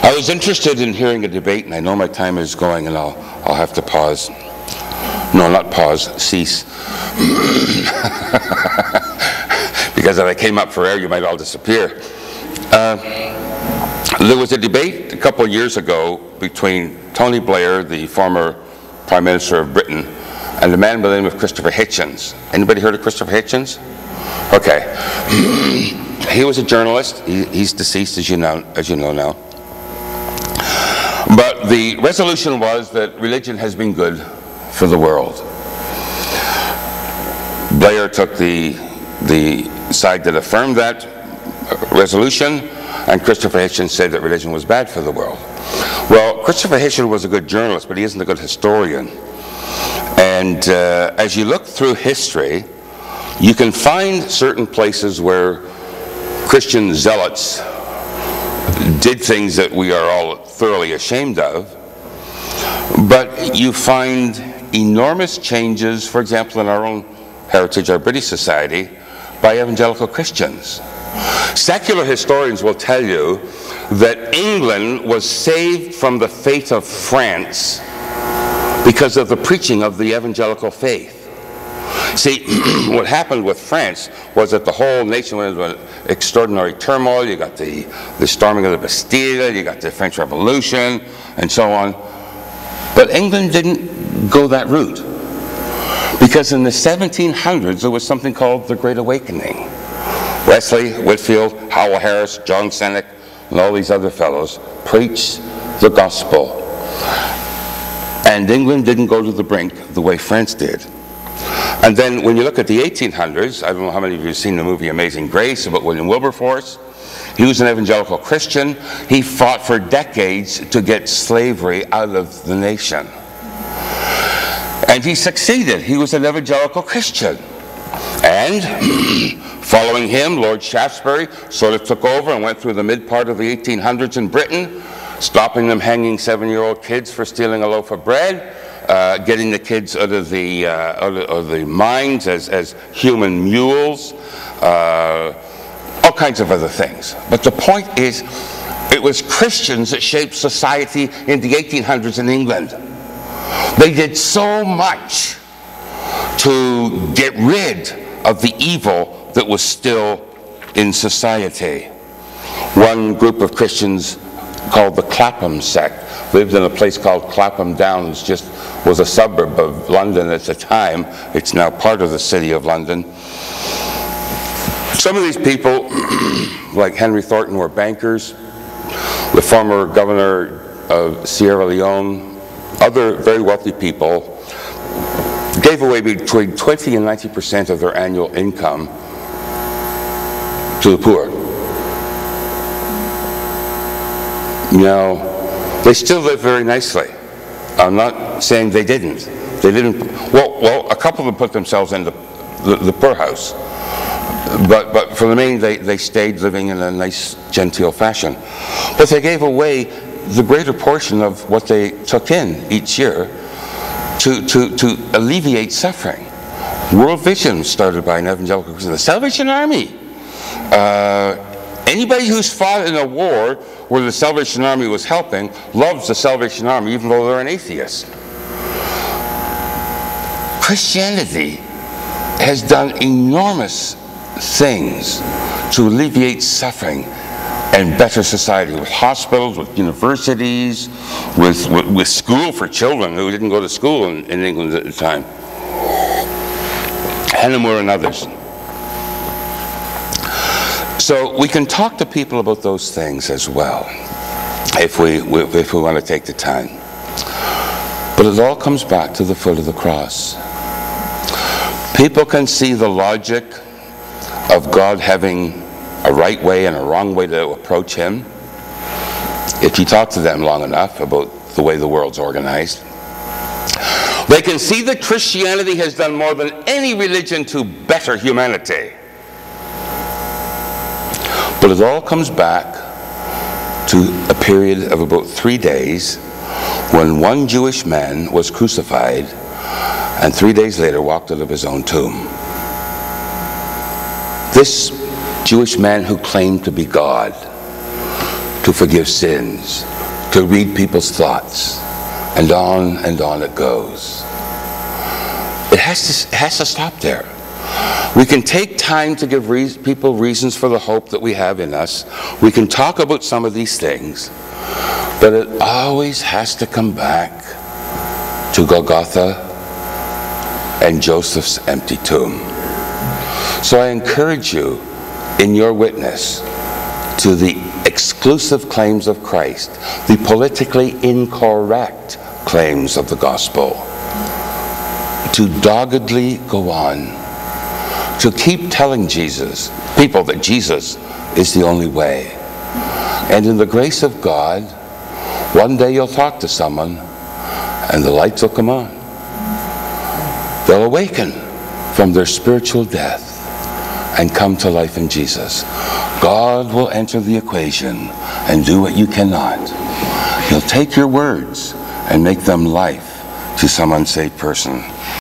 I was interested in hearing a debate, and I know my time is going, and I'll have to pause. No, not pause, cease. Because if I came up for air, you might all disappear. There was a debate a couple of years ago between Tony Blair, the former Prime Minister of Britain, and a man by the name of Christopher Hitchens. Anybody heard of Christopher Hitchens? Okay. He was a journalist. He's deceased, as you know now. But the resolution was that religion has been good for the world. Blair took the side that affirmed that resolution, and Christopher Hitchens said that religion was bad for the world. Well, Christopher Hitchens was a good journalist, but he isn't a good historian. And as you look through history, you can find certain places where Christian zealots did things that we are all thoroughly ashamed of, but you find enormous changes, for example, in our own heritage, our British society, by evangelical Christians. Secular historians will tell you that England was saved from the fate of France because of the preaching of the evangelical faith. See, what happened with France was that the whole nation went into an extraordinary turmoil. You got the storming of the Bastille, you got the French Revolution, and so on. But England didn't go that route, because in the 1700s there was something called the Great Awakening. Wesley, Whitefield, Howell Harris, John Cennick, and all these other fellows preached the gospel. And England didn't go to the brink the way France did. And then when you look at the 1800s, I don't know how many of you have seen the movie Amazing Grace about William Wilberforce. He was an evangelical Christian. He fought for decades to get slavery out of the nation. And he succeeded. He was an evangelical Christian. And following him, Lord Shaftesbury sort of took over and went through the mid part of the 1800s in Britain, stopping them hanging 7-year-old kids for stealing a loaf of bread, getting the kids out of the mines as human mules, all kinds of other things. But the point is, it was Christians that shaped society in the 1800s in England. They did so much to get rid of the evil that was still in society. One group of Christians called the Clapham sect lived in a place called Clapham Downs, just was a suburb of London at the time. It's now part of the city of London. Some of these people, like Henry Thornton, were bankers. The former governor of Sierra Leone, other very wealthy people, gave away between 20 and 90% of their annual income to the poor. Now, they still live very nicely. I'm not saying they didn't. They didn't. Well, a couple of them put themselves in the poorhouse. But for the main, they stayed living in a nice, genteel fashion. But they gave away the greater portion of what they took in each year to alleviate suffering. World Vision started by an evangelical Christian. The Salvation Army. Anybody who's fought in a war where the Salvation Army was helping loves the Salvation Army, even though they're an atheist. Christianity has done enormous things to alleviate suffering and better society, with hospitals, with universities, with school for children who didn't go to school in England at the time. Hennemore and others. So we can talk to people about those things as well, if we want to take the time. But it all comes back to the foot of the cross. People can see the logic of God having a right way and a wrong way to approach Him if you talk to them long enough about the way the world's organized. They can see that Christianity has done more than any religion to better humanity. But it all comes back to a period of about 3 days when one Jewish man was crucified and 3 days later walked out of his own tomb. This Jewish man who claimed to be God to forgive sins, to read people's thoughts, and on it goes. It has to stop there. We can take time to give people reasons for the hope that we have in us. We can talk about some of these things, but it always has to come back to Golgotha and Joseph's empty tomb. So I encourage you in your witness to the exclusive claims of Christ, the politically incorrect claims of the gospel, to doggedly go on, to keep telling people that Jesus is the only way. And in the grace of God, one day you'll talk to someone and the lights will come on. They'll awaken from their spiritual death and come to life in Jesus. God will enter the equation and do what you cannot. He'll take your words and make them life to some unsaved person.